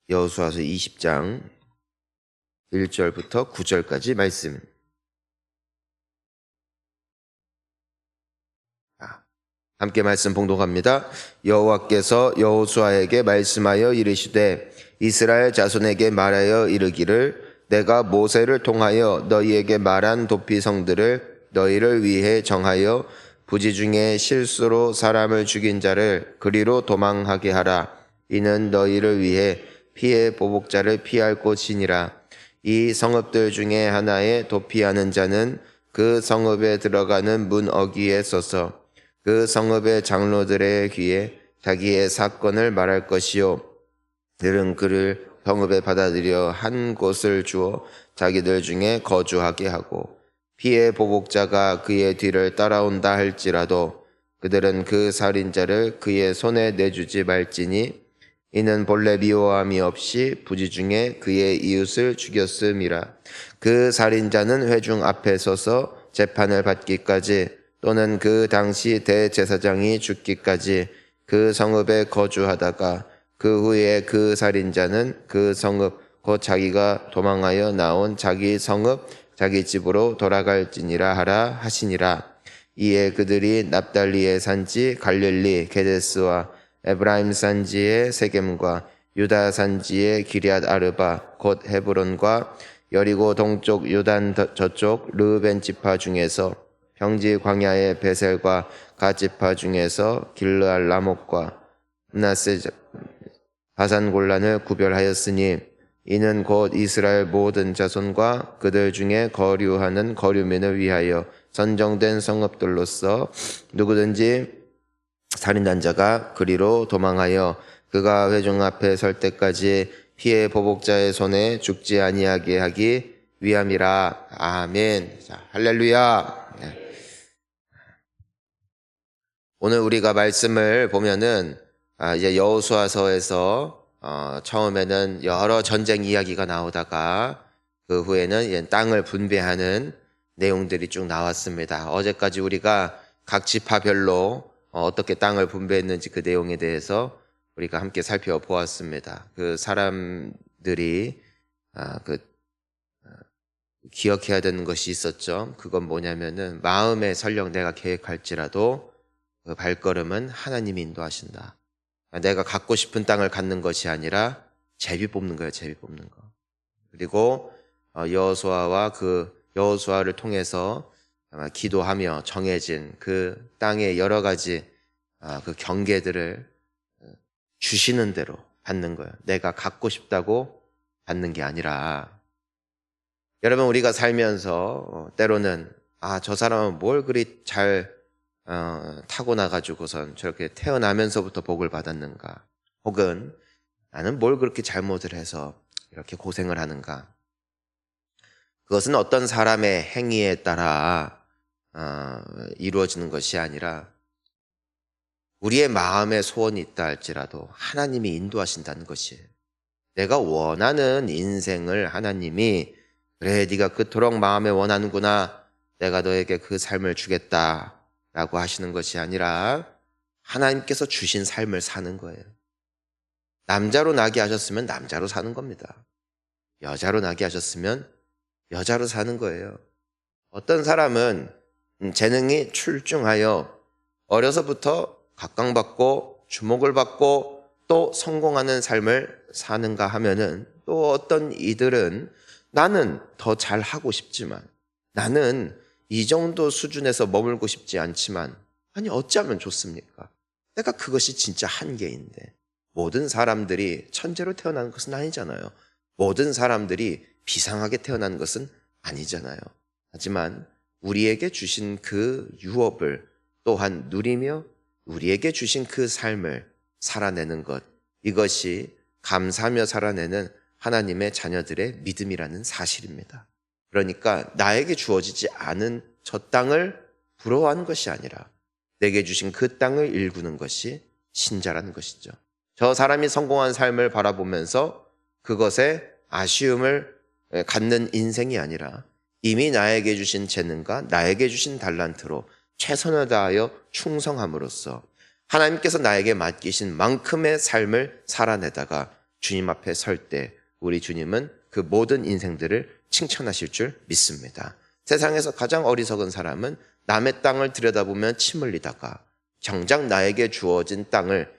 여호수아서 20장 1절부터 9절까지 말씀. 함께 말씀 봉독합니다. 여호와께서 여호수아에게 말씀하여 이르시되 이스라엘 자손에게 말하여 이르기를 내가 모세를 통하여 너희에게 말한 도피성들을 너희를 위해 정하여 부지 중에 실수로 사람을 죽인 자를 그리로 도망하게 하라. 이는 너희를 위해 피해 보복자를 피할 곳이니라. 이 성읍들 중에 하나에 도피하는 자는 그 성읍에 들어가는 문 어귀에 서서 그 성읍의 장로들의 귀에 자기의 사건을 말할 것이요 들은 그를 성읍에 받아들여 한 곳을 주어 자기들 중에 거주하게 하고 피해 보복자가 그의 뒤를 따라온다 할지라도 그들은 그 살인자를 그의 손에 내주지 말지니 이는 본래 미워함이 없이 부지 중에 그의 이웃을 죽였음이라. 그 살인자는 회중 앞에 서서 재판을 받기까지 또는 그 당시 대제사장이 죽기까지 그 성읍에 거주하다가 그 후에 그 살인자는 그 성읍 곧 자기가 도망하여 나온 자기 성읍 자기 집으로 돌아갈지니라 하라 하시니라. 이에 그들이 납달리의 산지 갈릴리 게데스와 에브라임 산지의 세겜과 유다 산지의 기럇 아르바 곧 헤브론과 여리고 동쪽 요단 저쪽 르벤 지파 중에서 평지 광야의 베셀과 갓 지파 중에서 길르알 라목과 므낫세 바산 골란을 구별하였으니 이는 곧 이스라엘 모든 자손과 그들 중에 거류하는 거류민을 위하여 선정된 성읍들로서 누구든지 살인한 자가 그리로 도망하여 그가 회중 앞에 설 때까지 피해 보복자의 손에 죽지 아니하게 하기 위함이라. 아멘. 자, 할렐루야. 오늘 우리가 말씀을 보면은 이제 여호수아서에서 처음에는 여러 전쟁 이야기가 나오다가 그 후에는 땅을 분배하는 내용들이 쭉 나왔습니다. 어제까지 우리가 각 지파별로 어떻게 땅을 분배했는지 그 내용에 대해서 우리가 함께 살펴보았습니다. 그 사람들이 기억해야 되는 것이 있었죠. 그건 뭐냐면은 마음에 설령 내가 계획할지라도 그 발걸음은 하나님이 인도하신다. 내가 갖고 싶은 땅을 갖는 것이 아니라 제비 뽑는 거예요. 제비 뽑는 거. 그리고 여호수아와 그 여호수아를 통해서 기도하며 정해진 그 땅의 여러 가지 그 경계들을 주시는 대로 받는 거예요. 내가 갖고 싶다고 받는 게 아니라. 여러분, 우리가 살면서 때로는 저 사람은 뭘 그리 잘 타고나가지고선 저렇게 태어나면서부터 복을 받았는가, 혹은 나는 뭘 그렇게 잘못을 해서 이렇게 고생을 하는가. 그것은 어떤 사람의 행위에 따라 이루어지는 것이 아니라 우리의 마음에 소원이 있다 할지라도 하나님이 인도하신다는 것이에요. 내가 원하는 인생을 하나님이 그래 네가 그토록 마음에 원하는구나, 내가 너에게 그 삶을 주겠다 라고 하시는 것이 아니라 하나님께서 주신 삶을 사는 거예요. 남자로 나게 하셨으면 남자로 사는 겁니다. 여자로 나게 하셨으면 여자로 사는 거예요. 어떤 사람은 재능이 출중하여 어려서부터 각광받고 주목을 받고 또 성공하는 삶을 사는가 하면은, 또 어떤 이들은 나는 더 잘하고 싶지만, 나는 이 정도 수준에서 머물고 싶지 않지만, 아니 어찌하면 좋습니까? 내가 그것이 진짜 한계인데. 모든 사람들이 천재로 태어나는 것은 아니잖아요. 모든 사람들이 비상하게 태어난 것은 아니잖아요. 하지만 우리에게 주신 그 유업을 또한 누리며 우리에게 주신 그 삶을 살아내는 것, 이것이 감사하며 살아내는 하나님의 자녀들의 믿음이라는 사실입니다. 그러니까 나에게 주어지지 않은 저 땅을 부러워하는 것이 아니라 내게 주신 그 땅을 일구는 것이 신자라는 것이죠. 저 사람이 성공한 삶을 바라보면서 그것에 아쉬움을 갖는 인생이 아니라 이미 나에게 주신 재능과 나에게 주신 달란트로 최선을 다하여 충성함으로써 하나님께서 나에게 맡기신 만큼의 삶을 살아내다가 주님 앞에 설 때 우리 주님은 그 모든 인생들을 칭찬하실 줄 믿습니다. 세상에서 가장 어리석은 사람은 남의 땅을 들여다보면 침 흘리다가 정작 나에게 주어진 땅을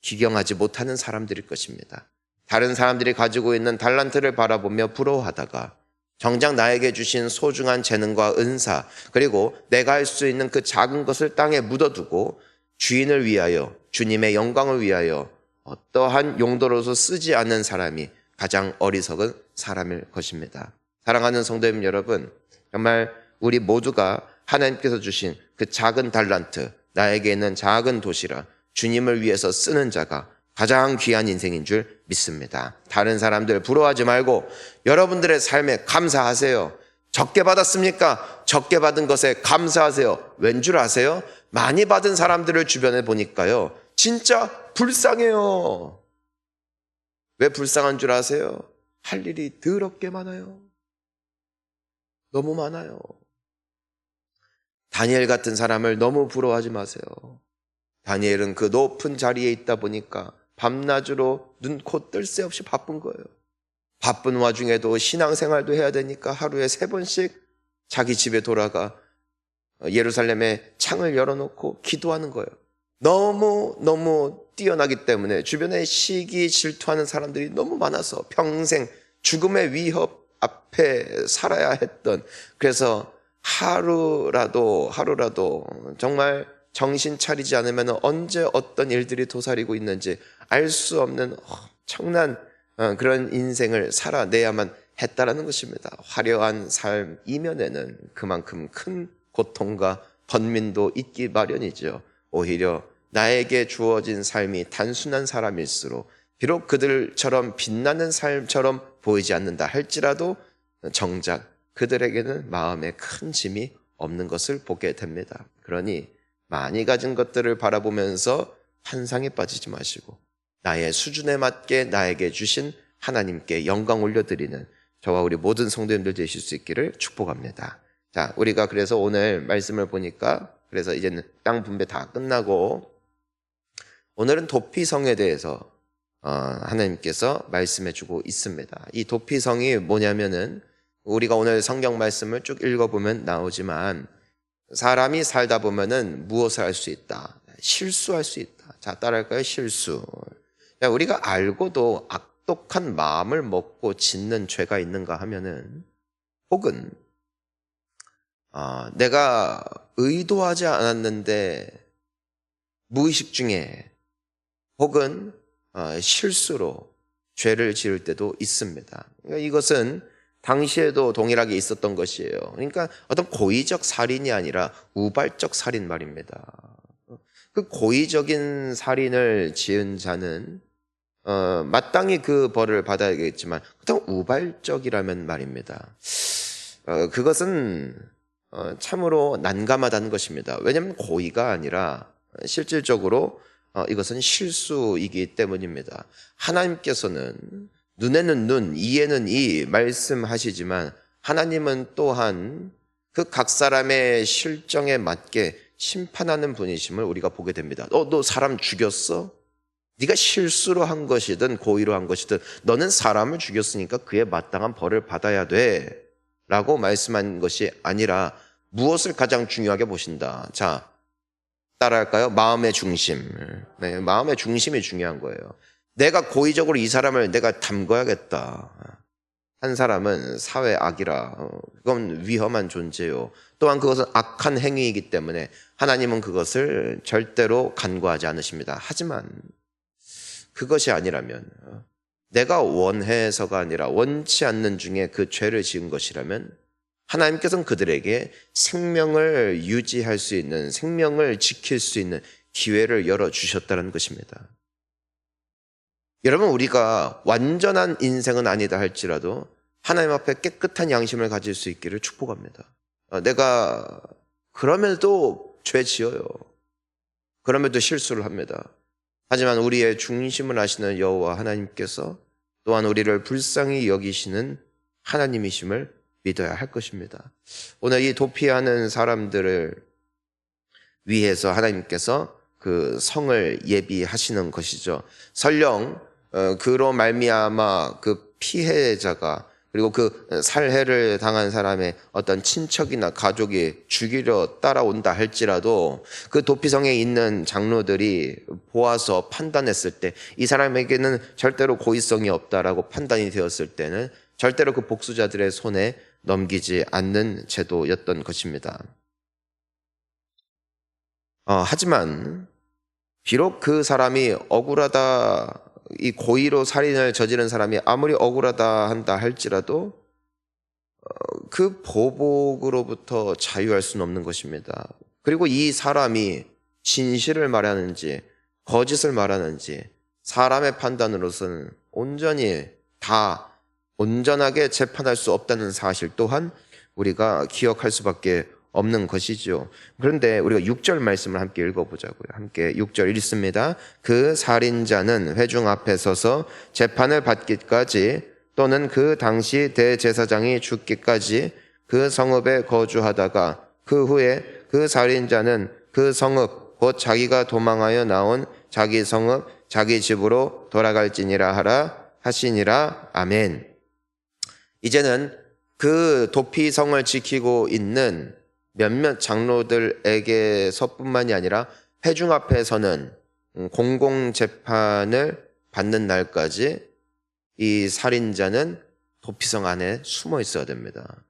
기경하지 못하는 사람들일 것입니다. 다른 사람들이 가지고 있는 달란트를 바라보며 부러워하다가 정작 나에게 주신 소중한 재능과 은사, 그리고 내가 할 수 있는 그 작은 것을 땅에 묻어두고 주인을 위하여, 주님의 영광을 위하여 어떠한 용도로서 쓰지 않는 사람이 가장 어리석은 사람일 것입니다. 사랑하는 성도님 여러분, 정말 우리 모두가 하나님께서 주신 그 작은 달란트, 나에게 있는 작은 도시락, 주님을 위해서 쓰는 자가 가장 귀한 인생인 줄 믿습니다. 다른 사람들 부러워하지 말고 여러분들의 삶에 감사하세요. 적게 받았습니까? 적게 받은 것에 감사하세요. 왠 줄 아세요? 많이 받은 사람들을 주변에 보니까요, 진짜 불쌍해요. 왜 불쌍한 줄 아세요? 할 일이 더럽게 많아요. 너무 많아요. 다니엘 같은 사람을 너무 부러워하지 마세요. 다니엘은 그 높은 자리에 있다 보니까 밤낮으로 눈, 코, 뜰 새 없이 바쁜 거예요. 바쁜 와중에도 신앙생활도 해야 되니까 하루에 3번씩 자기 집에 돌아가 예루살렘에 창을 열어놓고 기도하는 거예요. 너무 뛰어나기 때문에 주변에 시기 질투하는 사람들이 너무 많아서 평생 죽음의 위협 앞에 살아야 했던, 그래서 하루라도 정말 정신 차리지 않으면 언제 어떤 일들이 도사리고 있는지 알 수 없는 엄청난 그런 인생을 살아내야만 했다라는 것입니다. 화려한 삶 이면에는 그만큼 큰 고통과 번민도 있기 마련이죠. 오히려 나에게 주어진 삶이 단순한 사람일수록 비록 그들처럼 빛나는 삶처럼 보이지 않는다 할지라도 정작 그들에게는 마음에 큰 짐이 없는 것을 보게 됩니다. 그러니 많이 가진 것들을 바라보면서 환상에 빠지지 마시고 나의 수준에 맞게 나에게 주신 하나님께 영광 올려드리는 저와 우리 모든 성도님들 되실 수 있기를 축복합니다. 자, 우리가 그래서 오늘 말씀을 보니까 그래서 이제는 땅 분배 다 끝나고 오늘은 도피성에 대해서 하나님께서 말씀해 주고 있습니다. 이 도피성이 뭐냐면은 우리가 오늘 성경 말씀을 쭉 읽어보면 나오지만 사람이 살다 보면은 무엇을 할 수 있다? 실수할 수 있다. 자, 따라할까요? 실수. 우리가 알고도 악독한 마음을 먹고 짓는 죄가 있는가 하면은 혹은 내가 의도하지 않았는데 무의식 중에 혹은 실수로 죄를 지을 때도 있습니다. 그러니까 이것은 당시에도 동일하게 있었던 것이에요. 그러니까 어떤 고의적 살인이 아니라 우발적 살인 말입니다. 그 고의적인 살인을 지은 자는 마땅히 그 벌을 받아야겠지만 그렇다고 우발적이라면 말입니다. 그것은 참으로 난감하다는 것입니다. 왜냐하면 고의가 아니라 실질적으로 이것은 실수이기 때문입니다. 하나님께서는 눈에는 눈, 이에는 이 말씀하시지만 하나님은 또한 그 각 사람의 실정에 맞게 심판하는 분이심을 우리가 보게 됩니다. 너 사람 죽였어? 네가 실수로 한 것이든 고의로 한 것이든 너는 사람을 죽였으니까 그에 마땅한 벌을 받아야 돼 라고 말씀한 것이 아니라 무엇을 가장 중요하게 보신다. 자, 따라할까요? 마음의 중심. 네, 마음의 중심이 중요한 거예요. 내가 고의적으로 이 사람을 내가 담궈야겠다. 한 사람은 사회 악이라 그건 위험한 존재요. 또한 그것은 악한 행위이기 때문에 하나님은 그것을 절대로 간과하지 않으십니다. 하지만 그것이 아니라면 내가 원해서가 아니라 원치 않는 중에 그 죄를 지은 것이라면 하나님께서는 그들에게 생명을 유지할 수 있는, 생명을 지킬 수 있는 기회를 열어주셨다는 것입니다. 여러분, 우리가 완전한 인생은 아니다 할지라도 하나님 앞에 깨끗한 양심을 가질 수 있기를 축복합니다. 내가 그럼에도 죄 지어요. 그럼에도 실수를 합니다. 하지만 우리의 중심을 아시는 여호와 하나님께서 또한 우리를 불쌍히 여기시는 하나님이심을 믿어야 할 것입니다. 오늘 이 도피하는 사람들을 위해서 하나님께서 그 성을 예비하시는 것이죠. 설령 그로 말미암아 그 피해자가 그리고 그 살해를 당한 사람의 어떤 친척이나 가족이 죽이려 따라온다 할지라도 그 도피성에 있는 장로들이 보아서 판단했을 때 이 사람에게는 절대로 고의성이 없다라고 판단이 되었을 때는 절대로 그 복수자들의 손에 넘기지 않는 제도였던 것입니다. 하지만 비록 그 사람이 억울하다, 이 고의로 살인을 저지른 사람이 아무리 억울하다 한다 할지라도 그 보복으로부터 자유할 수는 없는 것입니다. 그리고 이 사람이 진실을 말하는지 거짓을 말하는지 사람의 판단으로서는 온전하게 재판할 수 없다는 사실 또한 우리가 기억할 수밖에 없는 것이죠. 그런데 우리가 6절 말씀을 함께 읽어보자고요. 함께 6절 읽습니다. 그 살인자는 회중 앞에 서서 재판을 받기까지 또는 그 당시 대제사장이 죽기까지 그 성읍에 거주하다가 그 후에 그 살인자는 그 성읍 곧 자기가 도망하여 나온 자기 성읍 자기 집으로 돌아갈지니라 하라 하시니라. 아멘. 이제는 그 도피성을 지키고 있는 몇몇 장로들에게서뿐만이 아니라 회중 앞에서는 공공재판을 받는 날까지 이 살인자는 도피성 안에 숨어 있어야 됩니다.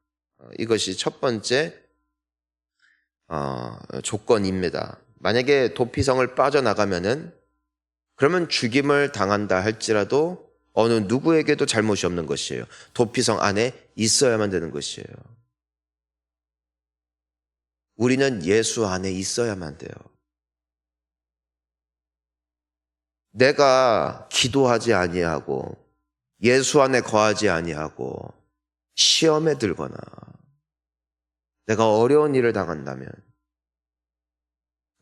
이것이 첫 번째 조건입니다. 만약에 도피성을 빠져나가면은 그러면 죽임을 당한다 할지라도 어느 누구에게도 잘못이 없는 것이에요. 도피성 안에 있어야만 되는 것이에요. 우리는 예수 안에 있어야만 돼요. 내가 기도하지 아니하고 예수 안에 거하지 아니하고 시험에 들거나 내가 어려운 일을 당한다면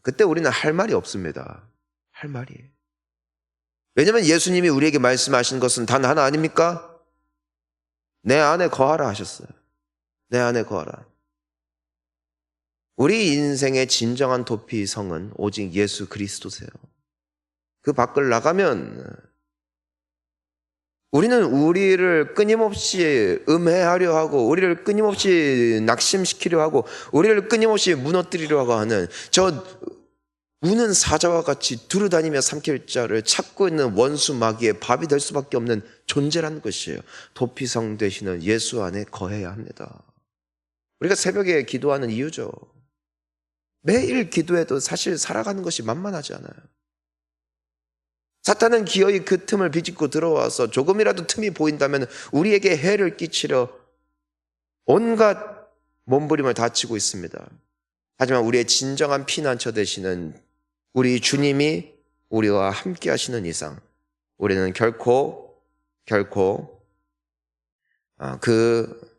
그때 우리는 할 말이 없습니다. 할 말이. 왜냐하면 예수님이 우리에게 말씀하신 것은 단 하나 아닙니까? 내 안에 거하라 하셨어요. 내 안에 거하라. 우리 인생의 진정한 도피성은 오직 예수 그리스도세요. 그 밖을 나가면 우리는 우리를 끊임없이 음해하려 하고 우리를 끊임없이 낙심시키려 하고 우리를 끊임없이 무너뜨리려 하는 저 우는 사자와 같이 두루다니며 삼킬 자를 찾고 있는 원수 마귀의 밥이 될 수밖에 없는 존재라는 것이에요. 도피성 되시는 예수 안에 거해야 합니다. 우리가 새벽에 기도하는 이유죠. 매일 기도해도 사실 살아가는 것이 만만하지 않아요. 사탄은 기어이 그 틈을 비집고 들어와서 조금이라도 틈이 보인다면 우리에게 해를 끼치려 온갖 몸부림을 다치고 있습니다. 하지만 우리의 진정한 피난처 되시는 우리 주님이 우리와 함께 하시는 이상 우리는 결코 그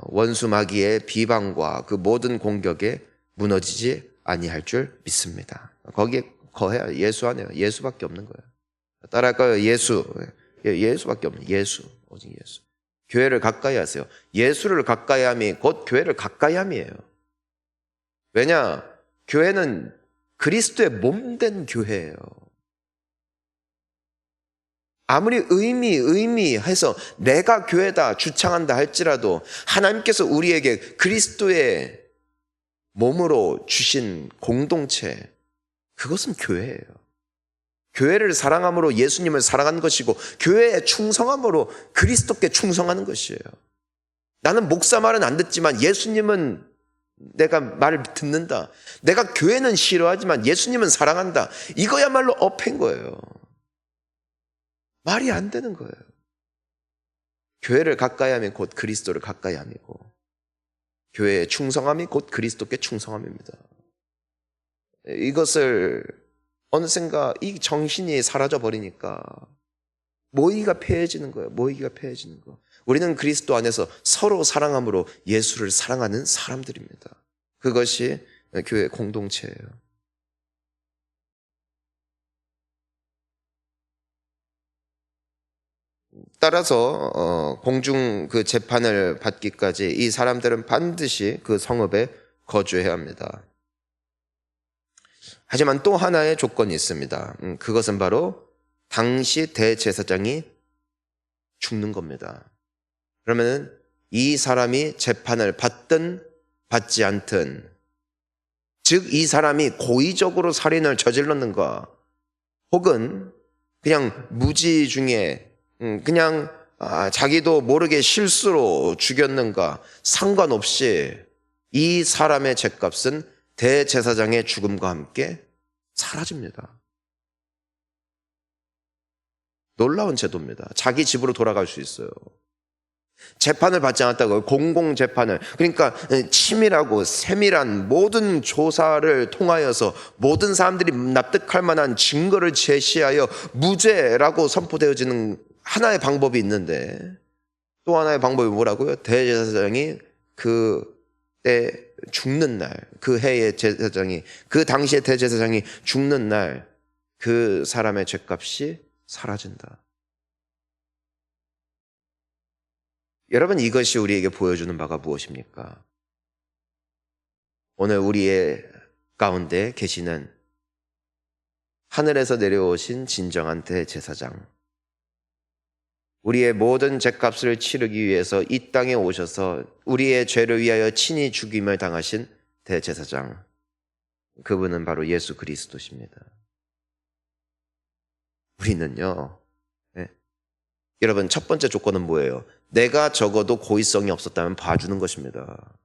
원수 마귀의 비방과 그 모든 공격에 무너지지 아니할 줄 믿습니다. 거기에 거해야 예수 안에요. 예수밖에 없는 거예요. 따라할까요? 예수밖에 없는 예수. 오직 예수. 교회를 가까이 하세요. 예수를 가까이 함이 곧 교회를 가까이 함이에요. 왜냐? 교회는 그리스도의 몸된 교회예요. 아무리 의미해서 내가 교회다 주창한다 할지라도 하나님께서 우리에게 그리스도의 몸으로 주신 공동체, 그것은 교회예요. 교회를 사랑함으로 예수님을 사랑하는 것이고 교회에 충성함으로 그리스도께 충성하는 것이에요. 나는 목사 말은 안 듣지만 예수님은 내가 말을 듣는다. 내가 교회는 싫어하지만 예수님은 사랑한다. 이거야말로 업인 거예요. 말이 안 되는 거예요. 교회를 가까이 하면 곧 그리스도를 가까이 함이고 교회에 충성함이 곧 그리스도께 충성함입니다. 이것을 어느샌가 이 정신이 사라져 버리니까 모이기가 패해지는 거예요. 모이기가 패해지는 거. 우리는 그리스도 안에서 서로 사랑함으로 예수를 사랑하는 사람들입니다. 그것이 교회 공동체예요. 따라서 공중 그 재판을 받기까지 이 사람들은 반드시 그 성읍에 거주해야 합니다. 하지만 또 하나의 조건이 있습니다. 그것은 바로 당시 대제사장이 죽는 겁니다. 그러면은 이 사람이 재판을 받든 받지 않든, 즉 이 사람이 고의적으로 살인을 저질렀는가, 혹은 그냥 무지 중에 그냥 자기도 모르게 실수로 죽였는가, 상관없이 이 사람의 죗값은 대제사장의 죽음과 함께 사라집니다. 놀라운 제도입니다. 자기 집으로 돌아갈 수 있어요. 재판을 받지 않았다고, 공공재판을, 그러니까 치밀하고 세밀한 모든 조사를 통하여서 모든 사람들이 납득할 만한 증거를 제시하여 무죄라고 선포되어지는 하나의 방법이 있는데, 또 하나의 방법이 뭐라고요? 대제사장이 그때 죽는 날, 그 해의 제사장이, 그 당시의 대제사장이 죽는 날 그 사람의 죗값이 사라진다. 여러분, 이것이 우리에게 보여주는 바가 무엇입니까? 오늘 우리의 가운데 계시는 하늘에서 내려오신 진정한 대제사장, 우리의 모든 죗값을 치르기 위해서 이 땅에 오셔서 우리의 죄를 위하여 친히 죽임을 당하신 대제사장, 그분은 바로 예수 그리스도십니다. 우리는요, 여러분, 첫 번째 조건은 뭐예요? 내가 적어도 고의성이 없었다면 봐주는 것입니다.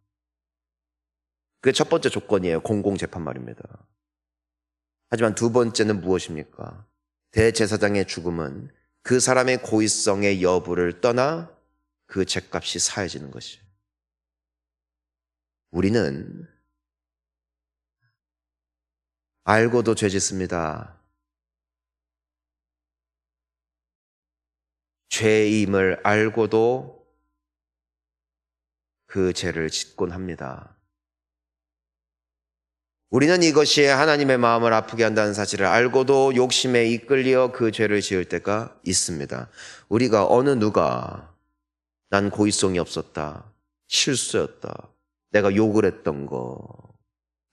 그게 첫 번째 조건이에요. 공공재판 말입니다. 하지만 두 번째는 무엇입니까? 대제사장의 죽음은 그 사람의 고의성의 여부를 떠나 그 죗값이 사해지는 것이에요. 우리는 알고도 죄 짓습니다. 죄임을 알고도 그 죄를 짓곤 합니다. 우리는 이것이 하나님의 마음을 아프게 한다는 사실을 알고도 욕심에 이끌려 그 죄를 지을 때가 있습니다. 우리가 어느 누가 난 고의성이 없었다, 실수였다, 내가 욕을 했던 거,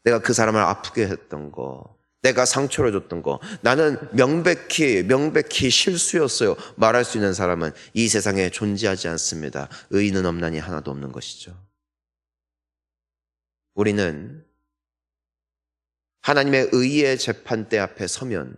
내가 그 사람을 아프게 했던 거, 내가 상처를 줬던 거, 나는 명백히 실수였어요 말할 수 있는 사람은 이 세상에 존재하지 않습니다. 의인은 없나니 하나도 없는 것이죠. 우리는 하나님의 의의 재판대 앞에 서면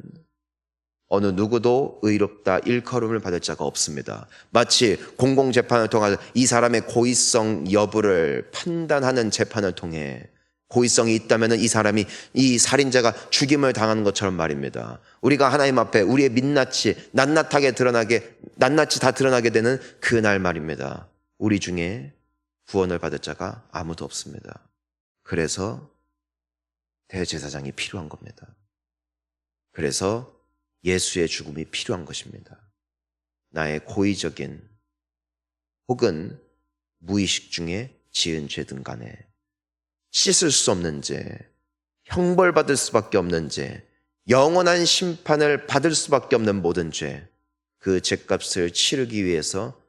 어느 누구도 의롭다 일컬음을 받을 자가 없습니다. 마치 공공재판을 통해 이 사람의 고의성 여부를 판단하는 재판을 통해 고의성이 있다면 이 사람이, 이 살인자가 죽임을 당하는 것처럼 말입니다. 우리가 하나님 앞에 우리의 민낯이 낱낱이 다 드러나게 되는 그날 말입니다. 우리 중에 구원을 받을 자가 아무도 없습니다. 그래서 대제사장이 필요한 겁니다. 그래서 예수의 죽음이 필요한 것입니다. 나의 고의적인 혹은 무의식 중에 지은 죄든 간에 씻을 수 없는 죄, 형벌받을 수밖에 없는 죄, 영원한 심판을 받을 수밖에 없는 모든 죄, 그 죄값을 치르기 위해서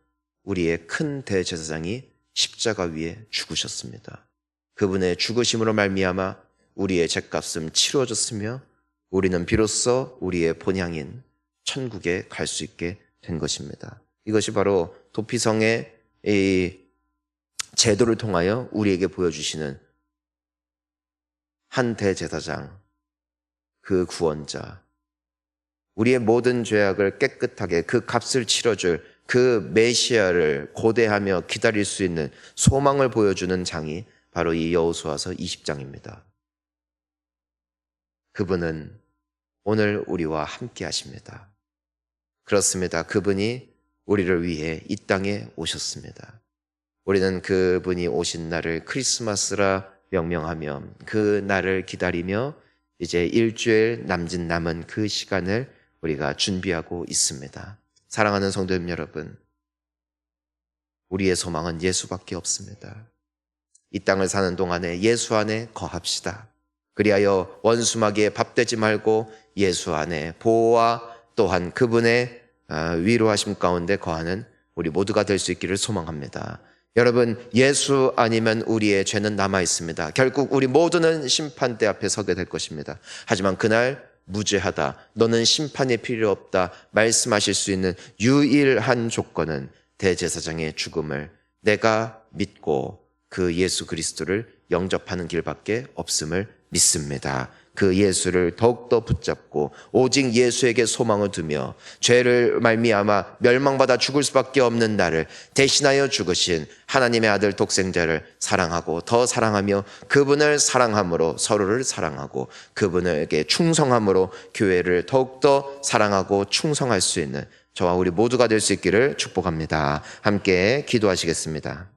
우리의 큰 대제사장이 십자가 위에 죽으셨습니다. 그분의 죽으심으로 말미암아 우리의 죄값은 치루어졌으며 우리는 비로소 우리의 본향인 천국에 갈 수 있게 된 것입니다. 이것이 바로 도피성의 이 제도를 통하여 우리에게 보여주시는 한 대제사장, 그 구원자, 우리의 모든 죄악을 깨끗하게 그 값을 치러줄 그 메시아를 고대하며 기다릴 수 있는 소망을 보여주는 장이 바로 이 여호수아서 20장입니다. 그분은 오늘 우리와 함께 하십니다. 그렇습니다. 그분이 우리를 위해 이 땅에 오셨습니다. 우리는 그분이 오신 날을 크리스마스라 명명하며 그 날을 기다리며 이제 일주일 남은 그 시간을 우리가 준비하고 있습니다. 사랑하는 성도님 여러분, 우리의 소망은 예수밖에 없습니다. 이 땅을 사는 동안에 예수 안에 거합시다. 그리하여 원수마귀에 밥되지 말고 예수 안에 보호와 또한 그분의 위로하심 가운데 거하는 우리 모두가 될 수 있기를 소망합니다. 여러분, 예수 아니면 우리의 죄는 남아 있습니다. 결국 우리 모두는 심판대 앞에 서게 될 것입니다. 하지만 그날 무죄하다. 너는 심판이 필요 없다. 말씀하실 수 있는 유일한 조건은 대제사장의 죽음을 내가 믿고 그 예수 그리스도를 영접하는 길밖에 없음을 믿습니다. 그 예수를 더욱더 붙잡고 오직 예수에게 소망을 두며 죄를 말미암아 멸망받아 죽을 수밖에 없는 나를 대신하여 죽으신 하나님의 아들 독생자를 사랑하고 더 사랑하며 그분을 사랑함으로 서로를 사랑하고 그분에게 충성함으로 교회를 더욱더 사랑하고 충성할 수 있는 저와 우리 모두가 될 수 있기를 축복합니다. 함께 기도하시겠습니다.